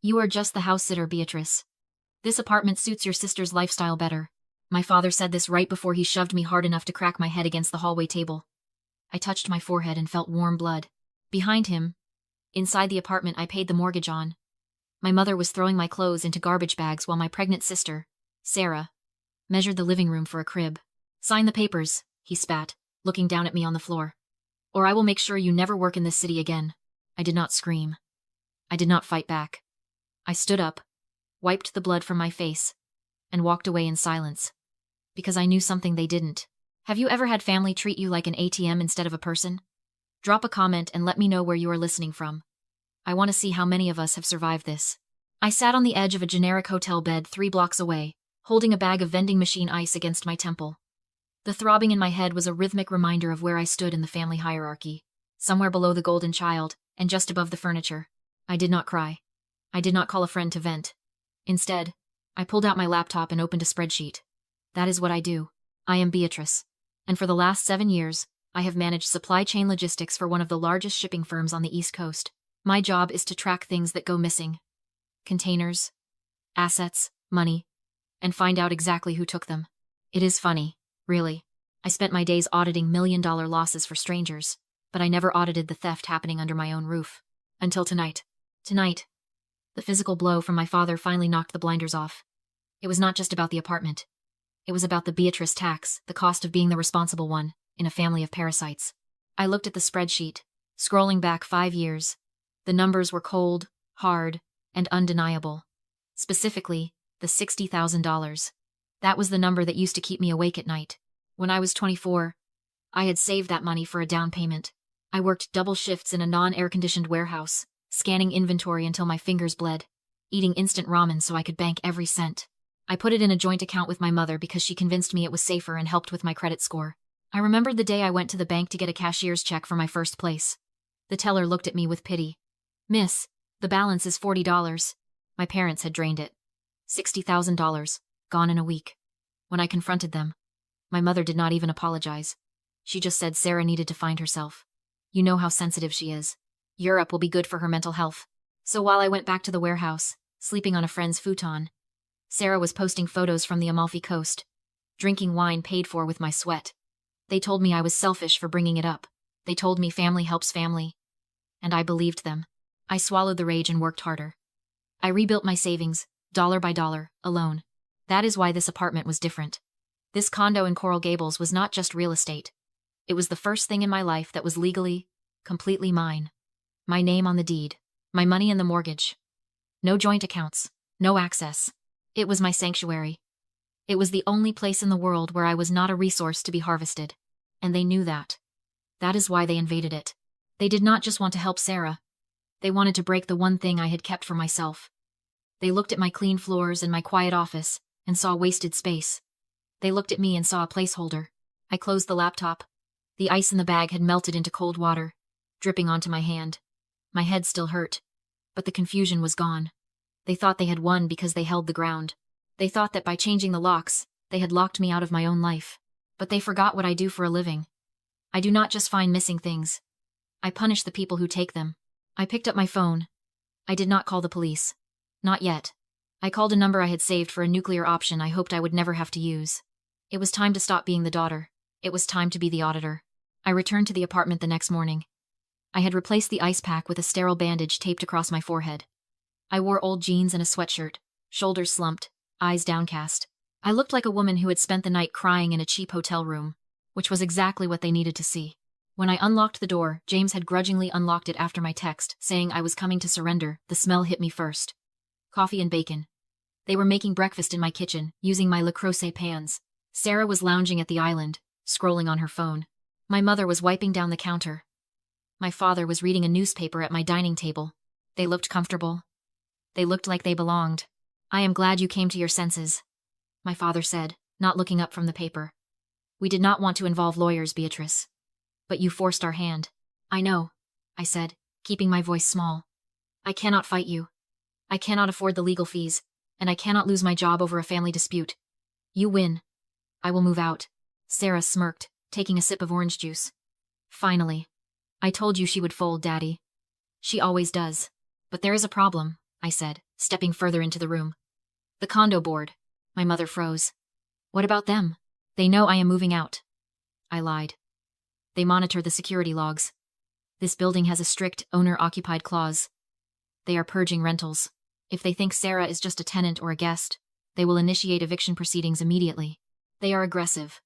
You are just the house sitter, Beatrice. This apartment suits your sister's lifestyle better. My father said this right before he shoved me hard enough to crack my head against the hallway table. I touched my forehead and felt warm blood. Behind him, inside the apartment I paid the mortgage on, my mother was throwing my clothes into garbage bags while my pregnant sister, Sarah, measured the living room for a crib. Sign the papers, he spat, looking down at me on the floor. Or I will make sure you never work in this city again. I did not scream. I did not fight back. I stood up, wiped the blood from my face, and walked away in silence. Because I knew something they didn't. Have you ever had family treat you like an ATM instead of a person? Drop a comment and let me know where you are listening from. I want to see how many of us have survived this. I sat on the edge of a generic hotel bed 3 blocks away, holding a bag of vending machine ice against my temple. The throbbing in my head was a rhythmic reminder of where I stood in the family hierarchy, somewhere below the golden child, and just above the furniture. I did not cry. I did not call a friend to vent. Instead, I pulled out my laptop and opened a spreadsheet. That is what I do. I am Beatrice. And for the last 7 years, I have managed supply chain logistics for one of the largest shipping firms on the East Coast. My job is to track things that go missing. Containers, assets, money, and find out exactly who took them. It is funny, really. I spent my days auditing million-dollar losses for strangers, but I never audited the theft happening under my own roof. Until tonight. Tonight, the physical blow from my father finally knocked the blinders off. It was not just about the apartment. It was about the Beatrice tax, the cost of being the responsible one, in a family of parasites. I looked at the spreadsheet, scrolling back 5 years. The numbers were cold, hard, and undeniable. Specifically, the $60,000. That was the number that used to keep me awake at night. When I was 24, I had saved that money for a down payment. I worked double shifts in a non-air-conditioned warehouse, scanning inventory until my fingers bled, eating instant ramen so I could bank every cent. I put it in a joint account with my mother because she convinced me it was safer and helped with my credit score. I remembered the day I went to the bank to get a cashier's check for my first place. The teller looked at me with pity. "Miss, the balance is $40. My parents had drained it. $60,000, gone in a week. When I confronted them, my mother did not even apologize. She just said Sarah needed to find herself. You know how sensitive she is. Europe will be good for her mental health. So while I went back to the warehouse, sleeping on a friend's futon, Sarah was posting photos from the Amalfi Coast, drinking wine paid for with my sweat. They told me I was selfish for bringing it up. They told me family helps family. And I believed them. I swallowed the rage and worked harder. I rebuilt my savings, dollar by dollar, alone. That is why this apartment was different. This condo in Coral Gables was not just real estate. It was the first thing in my life that was legally, completely mine. My name on the deed. My money in the mortgage. No joint accounts. No access. It was my sanctuary. It was the only place in the world where I was not a resource to be harvested. And they knew that. That is why they invaded it. They did not just want to help Sarah. They wanted to break the one thing I had kept for myself. They looked at my clean floors and my quiet office and saw wasted space. They looked at me and saw a placeholder. I closed the laptop. The ice in the bag had melted into cold water, dripping onto my hand. My head still hurt, but the confusion was gone. They thought they had won because they held the ground. They thought that by changing the locks, they had locked me out of my own life. But they forgot what I do for a living. I do not just find missing things. I punish the people who take them. I picked up my phone. I did not call the police. Not yet. I called a number I had saved for a nuclear option I hoped I would never have to use. It was time to stop being the daughter. It was time to be the auditor. I returned to the apartment the next morning. I had replaced the ice pack with a sterile bandage taped across my forehead. I wore old jeans and a sweatshirt, shoulders slumped, eyes downcast. I looked like a woman who had spent the night crying in a cheap hotel room, which was exactly what they needed to see. When I unlocked the door, James had grudgingly unlocked it after my text, saying I was coming to surrender. The smell hit me first. Coffee and bacon. They were making breakfast in my kitchen, using my Le Creuset pans. Sarah was lounging at the island, scrolling on her phone. My mother was wiping down the counter. My father was reading a newspaper at my dining table. They looked comfortable. They looked like they belonged. "I am glad you came to your senses," my father said, not looking up from the paper. "We did not want to involve lawyers, Beatrice. But you forced our hand." "I know," I said, keeping my voice small. "I cannot fight you. I cannot afford the legal fees, and I cannot lose my job over a family dispute. You win. I will move out." Sarah smirked, taking a sip of orange juice. "Finally. I told you she would fold, Daddy. She always does. But there is a problem," I said, stepping further into the room. The condo board. My mother froze. What about them? They know I am moving out. I lied. They monitor the security logs. This building has a strict owner-occupied clause. They are purging rentals. If they think Sarah is just a tenant or a guest, they will initiate eviction proceedings immediately. They are aggressive.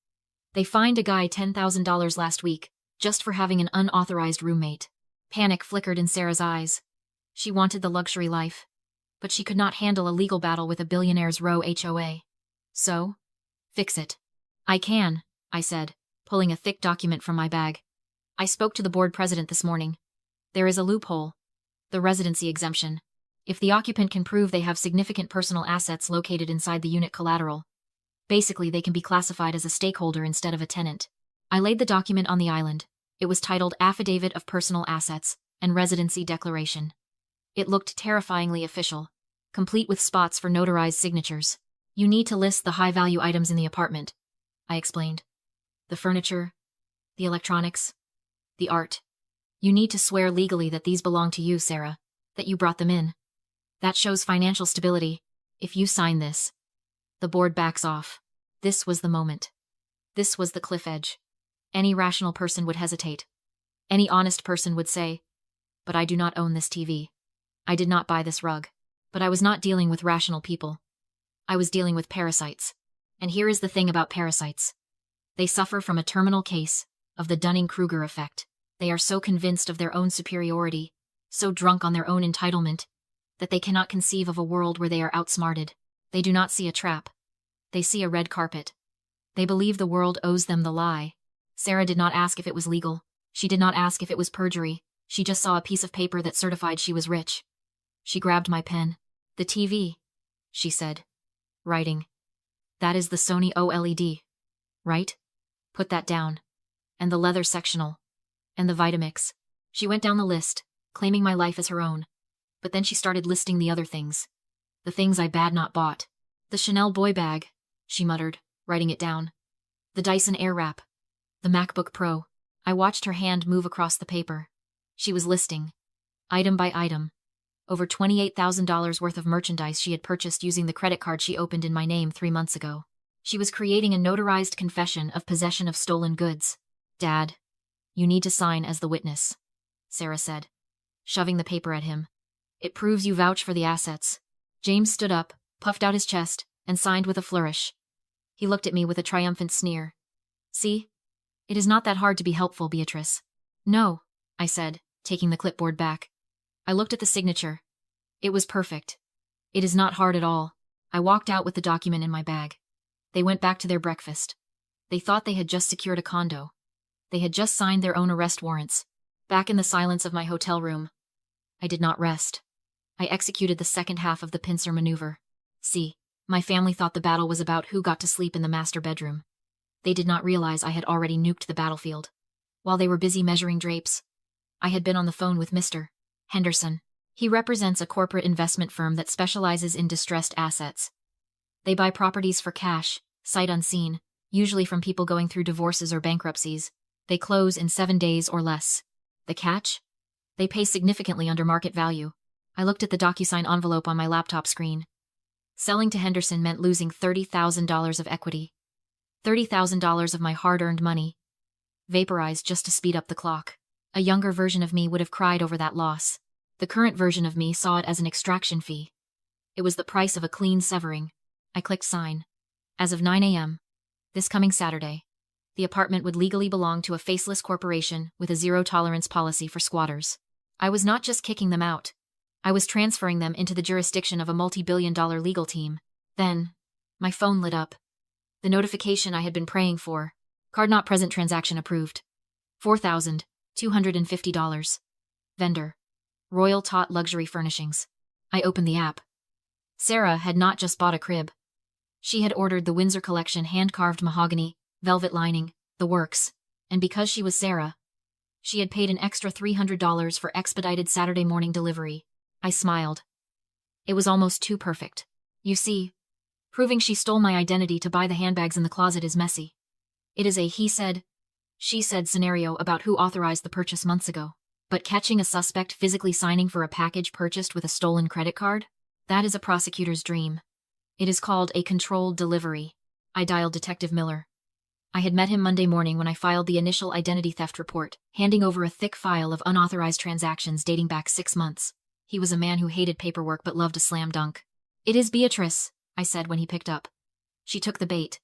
They fined a guy $10,000 last week, just for having an unauthorized roommate. Panic flickered in Sarah's eyes. She wanted the luxury life, but she could not handle a legal battle with a billionaire's row HOA. So? Fix it. I can, I said, pulling a thick document from my bag. I spoke to the board president this morning. There is a loophole. The residency exemption. If the occupant can prove they have significant personal assets located inside the unit collateral, basically they can be classified as a stakeholder instead of a tenant. I laid the document on the island. It was titled Affidavit of Personal Assets and Residency Declaration. It looked terrifyingly official, complete with spots for notarized signatures. You need to list the high-value items in the apartment, I explained. The furniture, the electronics, the art. You need to swear legally that these belong to you, Sarah, that you brought them in. That shows financial stability. If you sign this, the board backs off. This was the moment. This was the cliff edge. Any rational person would hesitate. Any honest person would say, but I do not own this TV. I did not buy this rug. But I was not dealing with rational people. I was dealing with parasites. And here is the thing about parasites. They suffer from a terminal case of the Dunning-Kruger effect. They are so convinced of their own superiority, so drunk on their own entitlement, that they cannot conceive of a world where they are outsmarted. They do not see a trap. They see a red carpet. They believe the world owes them the lie. Sarah did not ask if it was legal. She did not ask if it was perjury. She just saw a piece of paper that certified she was rich. She grabbed my pen. The TV, she said, writing. That is the Sony OLED, right? Put that down. And the leather sectional. And the Vitamix. She went down the list, claiming my life as her own. But then she started listing the other things. The things I bad not bought. The Chanel boy bag, she muttered, writing it down. The Dyson Airwrap. The MacBook Pro. I watched her hand move across the paper. She was listing, item by item, over $28,000 worth of merchandise she had purchased using the credit card she opened in my name 3 months ago. She was creating a notarized confession of possession of stolen goods. Dad, you need to sign as the witness, Sarah said, shoving the paper at him. It proves you vouch for the assets. James stood up, puffed out his chest, and signed with a flourish. He looked at me with a triumphant sneer. See? It is not that hard to be helpful, Beatrice. No, I said, taking the clipboard back. I looked at the signature. It was perfect. It is not hard at all. I walked out with the document in my bag. They went back to their breakfast. They thought they had just secured a condo. They had just signed their own arrest warrants. Back in the silence of my hotel room, I did not rest. I executed the second half of the pincer maneuver. See, my family thought the battle was about who got to sleep in the master bedroom. They did not realize I had already nuked the battlefield. While they were busy measuring drapes, I had been on the phone with Mr. Henderson. He represents a corporate investment firm that specializes in distressed assets. They buy properties for cash, sight unseen, usually from people going through divorces or bankruptcies. They close in 7 days or less. The catch? They pay significantly under market value. I looked at the DocuSign envelope on my laptop screen. Selling to Henderson meant losing $30,000 of equity. $30,000 of my hard-earned money. Vaporized just to speed up the clock. A younger version of me would have cried over that loss. The current version of me saw it as an extraction fee. It was the price of a clean severing. I clicked sign. As of 9 a.m., this coming Saturday, the apartment would legally belong to a faceless corporation with a zero-tolerance policy for squatters. I was not just kicking them out. I was transferring them into the jurisdiction of a multi-billion-dollar legal team. Then, my phone lit up. The notification I had been praying for. Card not present, transaction approved. $4,250. Vendor. Royal Tot Luxury Furnishings. I opened the app. Sarah had not just bought a crib. She had ordered the Windsor Collection hand-carved mahogany, velvet lining, the works. And because she was Sarah, she had paid an extra $300 for expedited Saturday morning delivery. I smiled. It was almost too perfect. You see, proving she stole my identity to buy the handbags in the closet is messy. It is a he said, she said scenario about who authorized the purchase months ago. But catching a suspect physically signing for a package purchased with a stolen credit card? That is a prosecutor's dream. It is called a controlled delivery. I dialed Detective Miller. I had met him Monday morning when I filed the initial identity theft report, handing over a thick file of unauthorized transactions dating back 6 months. He was a man who hated paperwork but loved a slam dunk. "It is Beatrice," I said when he picked up. She took the bait.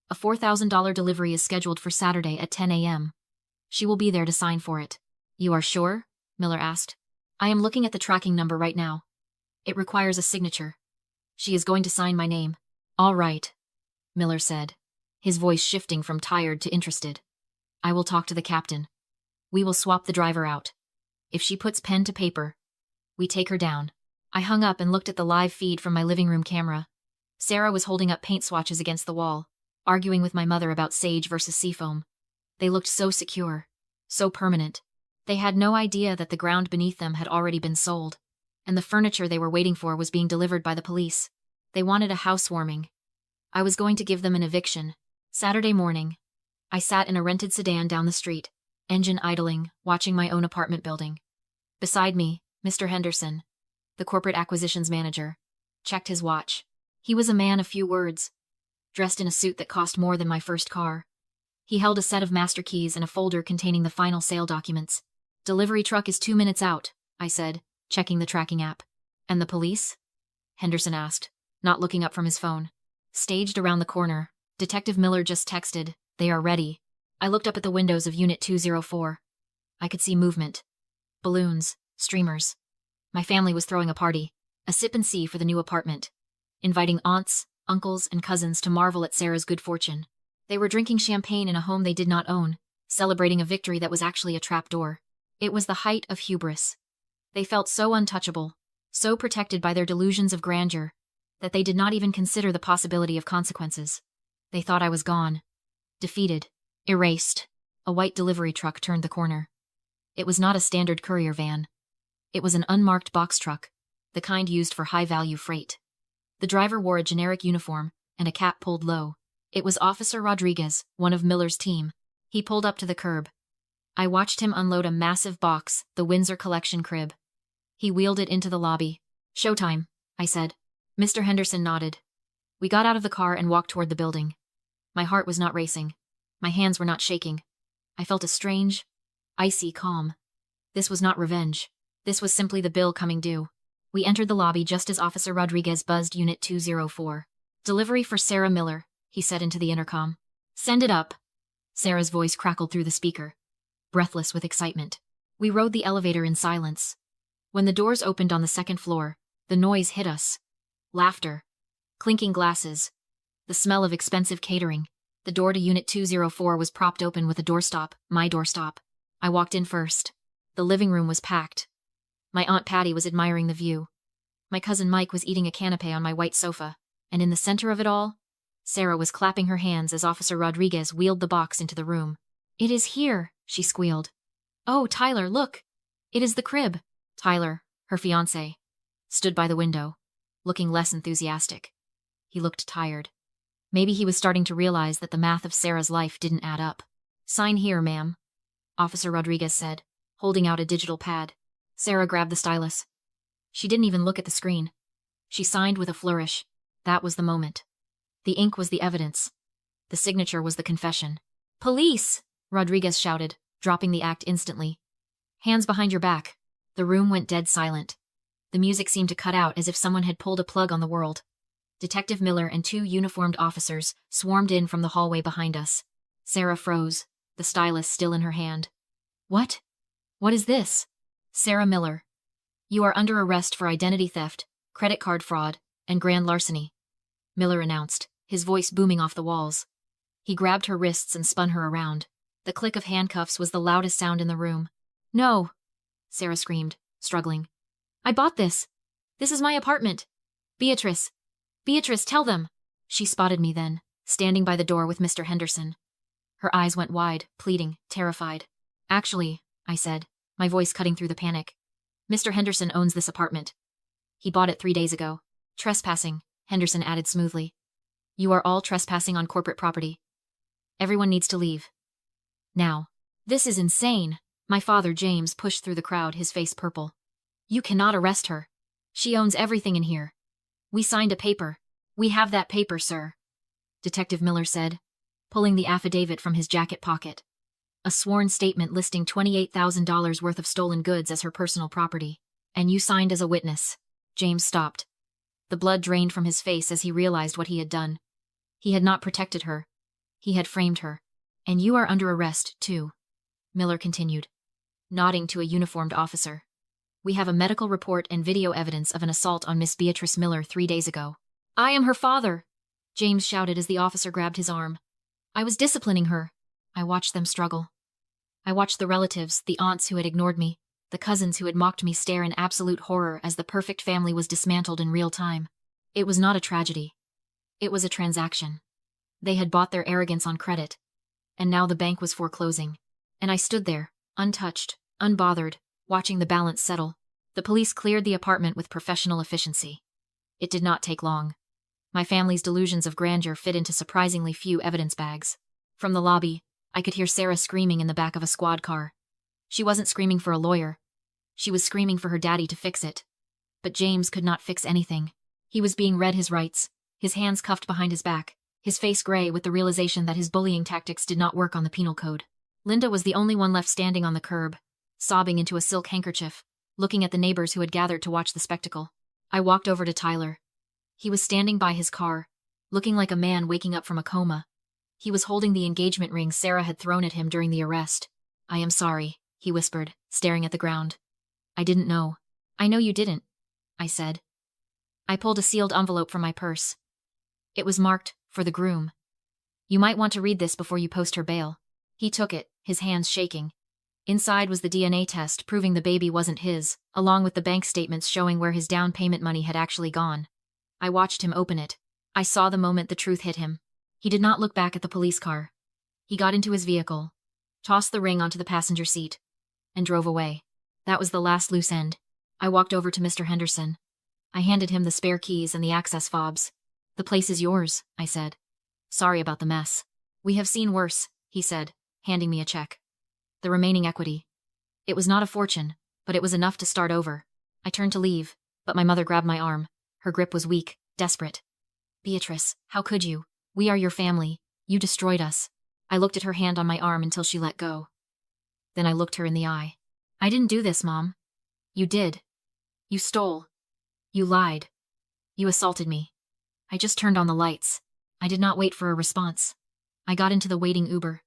"A $4,000 delivery is scheduled for Saturday at 10 a.m. She will be there to sign for it." "You are sure?" Miller asked. "I am looking at the tracking number right now. It requires a signature. She is going to sign my name." "All right," Miller said, his voice shifting from tired to interested. "I will talk to the captain. We will swap the driver out. If she puts pen to paper, we take her down." I hung up and looked at the live feed from my living room camera. Sarah was holding up paint swatches against the wall, arguing with my mother about sage versus seafoam. They looked so secure, so permanent. They had no idea that the ground beneath them had already been sold, and the furniture they were waiting for was being delivered by the police. They wanted a housewarming. I was going to give them an eviction. Saturday morning, I sat in a rented sedan down the street, engine idling, watching my own apartment building. Beside me, Mr. Henderson, the corporate acquisitions manager, checked his watch. He was a man of few words, dressed in a suit that cost more than my first car. He held a set of master keys and a folder containing the final sale documents. "Delivery truck is 2 minutes out," I said, checking the tracking app. "And the police?" Henderson asked, not looking up from his phone. "Staged around the corner. Detective Miller just texted. They are ready." I looked up at the windows of Unit 204. I could see movement. Balloons, streamers. My family was throwing a party, a sip-and-see for the new apartment, inviting aunts, uncles, and cousins to marvel at Sarah's good fortune. They were drinking champagne in a home they did not own, celebrating a victory that was actually a trapdoor. It was the height of hubris. They felt so untouchable, so protected by their delusions of grandeur, that they did not even consider the possibility of consequences. They thought I was gone, defeated, erased. A white delivery truck turned the corner. It was not a standard courier van. It was an unmarked box truck, the kind used for high-value freight. The driver wore a generic uniform and a cap pulled low. It was Officer Rodriguez, one of Miller's team. He pulled up to the curb. I watched him unload a massive box, the Windsor Collection crib. He wheeled it into the lobby. "Showtime," I said. Mr. Henderson nodded. We got out of the car and walked toward the building. My heart was not racing. My hands were not shaking. I felt a strange, icy calm. This was not revenge. This was simply the bill coming due. We entered the lobby just as Officer Rodriguez buzzed Unit 204. "Delivery for Sarah Miller," he said into the intercom. "Send it up." Sarah's voice crackled through the speaker, breathless with excitement. We rode the elevator in silence. When the doors opened on the second floor, the noise hit us. Laughter, clinking glasses, the smell of expensive catering. The door to Unit 204 was propped open with a doorstop, my doorstop. I walked in first. The living room was packed. My Aunt Patty was admiring the view. My cousin Mike was eating a canapé on my white sofa, and in the center of it all, Sarah was clapping her hands as Officer Rodriguez wheeled the box into the room. "It is here," she squealed. "Oh, Tyler, look! It is the crib." Tyler, her fiancé, stood by the window, looking less enthusiastic. He looked tired. Maybe he was starting to realize that the math of Sarah's life didn't add up. "Sign here, ma'am," Officer Rodriguez said, holding out a digital pad. Sarah grabbed the stylus. She didn't even look at the screen. She signed with a flourish. That was the moment. The ink was the evidence. The signature was the confession. "Police!" Rodriguez shouted, dropping the act instantly. "Hands behind your back." The room went dead silent. The music seemed to cut out as if someone had pulled a plug on the world. Detective Miller and 2 uniformed officers swarmed in from the hallway behind us. Sarah froze, the stylus still in her hand. "What? What is this?" "Sarah Miller. You are under arrest for identity theft, credit card fraud, and grand larceny," Miller announced, his voice booming off the walls. He grabbed her wrists and spun her around. The click of handcuffs was the loudest sound in the room. "No!" Sarah screamed, struggling. "I bought this. This is my apartment. Beatrice. Beatrice, tell them." She spotted me then, standing by the door with Mr. Henderson. Her eyes went wide, pleading, terrified. "Actually," I said, my voice cutting through the panic, "Mr. Henderson owns this apartment. He bought it 3 days ago." "Trespassing," Henderson added smoothly. "You are all trespassing on corporate property. Everyone needs to leave. Now." "This is insane." My father, James, pushed through the crowd, his face purple. "You cannot arrest her. She owns everything in here. We signed a paper. We have that paper, sir, Detective Miller said, pulling the affidavit from his jacket pocket. A sworn statement listing $28,000 worth of stolen goods as her personal property. And you signed as a witness. James stopped. The blood drained from his face as he realized what he had done. He had not protected her. He had framed her. And you are under arrest, too, Miller continued, nodding to a uniformed officer. We have a medical report and video evidence of an assault on Miss Beatrice Miller 3 days ago. I am her father, James shouted as the officer grabbed his arm. I was disciplining her. I watched them struggle. I watched the relatives, the aunts who had ignored me, the cousins who had mocked me stare in absolute horror as the perfect family was dismantled in real time. It was not a tragedy. It was a transaction. They had bought their arrogance on credit. And now the bank was foreclosing. And I stood there, untouched, unbothered, watching the balance settle. The police cleared the apartment with professional efficiency. It did not take long. My family's delusions of grandeur fit into surprisingly few evidence bags. From the lobby, I could hear Sarah screaming in the back of a squad car. She wasn't screaming for a lawyer. She was screaming for her daddy to fix it. But James could not fix anything. He was being read his rights, his hands cuffed behind his back, his face gray with the realization that his bullying tactics did not work on the penal code. Linda was the only one left standing on the curb, sobbing into a silk handkerchief, looking at the neighbors who had gathered to watch the spectacle. I walked over to Tyler. He was standing by his car, looking like a man waking up from a coma. He was holding the engagement ring Sarah had thrown at him during the arrest. I am sorry, he whispered, staring at the ground. I didn't know. I know you didn't, I said. I pulled a sealed envelope from my purse. It was marked, for the groom. You might want to read this before you post her bail. He took it, his hands shaking. Inside was the DNA test proving the baby wasn't his, along with the bank statements showing where his down payment money had actually gone. I watched him open it. I saw the moment the truth hit him. He did not look back at the police car. He got into his vehicle, tossed the ring onto the passenger seat, and drove away. That was the last loose end. I walked over to Mr. Henderson. I handed him the spare keys and the access fobs. The place is yours, I said. Sorry about the mess. We have seen worse, he said, handing me a check. The remaining equity. It was not a fortune, but it was enough to start over. I turned to leave, but my mother grabbed my arm. Her grip was weak, desperate. Beatrice, how could you? We are your family. You destroyed us. I looked at her hand on my arm until she let go. Then I looked her in the eye. I didn't do this, Mom. You did. You stole. You lied. You assaulted me. I just turned on the lights. I did not wait for a response. I got into the waiting Uber.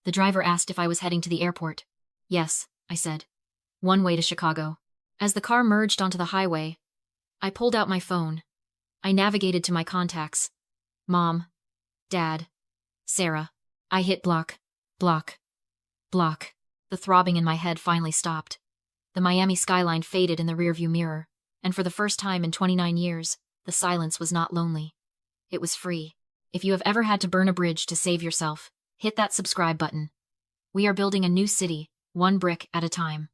The driver asked if I was heading to the airport. Yes, I said. One way to Chicago. As the car merged onto the highway, I pulled out my phone. I navigated to my contacts. Mom. Dad. Sarah. I hit block. Block. Block. The throbbing in my head finally stopped. The Miami skyline faded in the rearview mirror, and for the first time in 29 years, the silence was not lonely. It was free. If you have ever had to burn a bridge to save yourself, hit that subscribe button. We are building a new city, one brick at a time.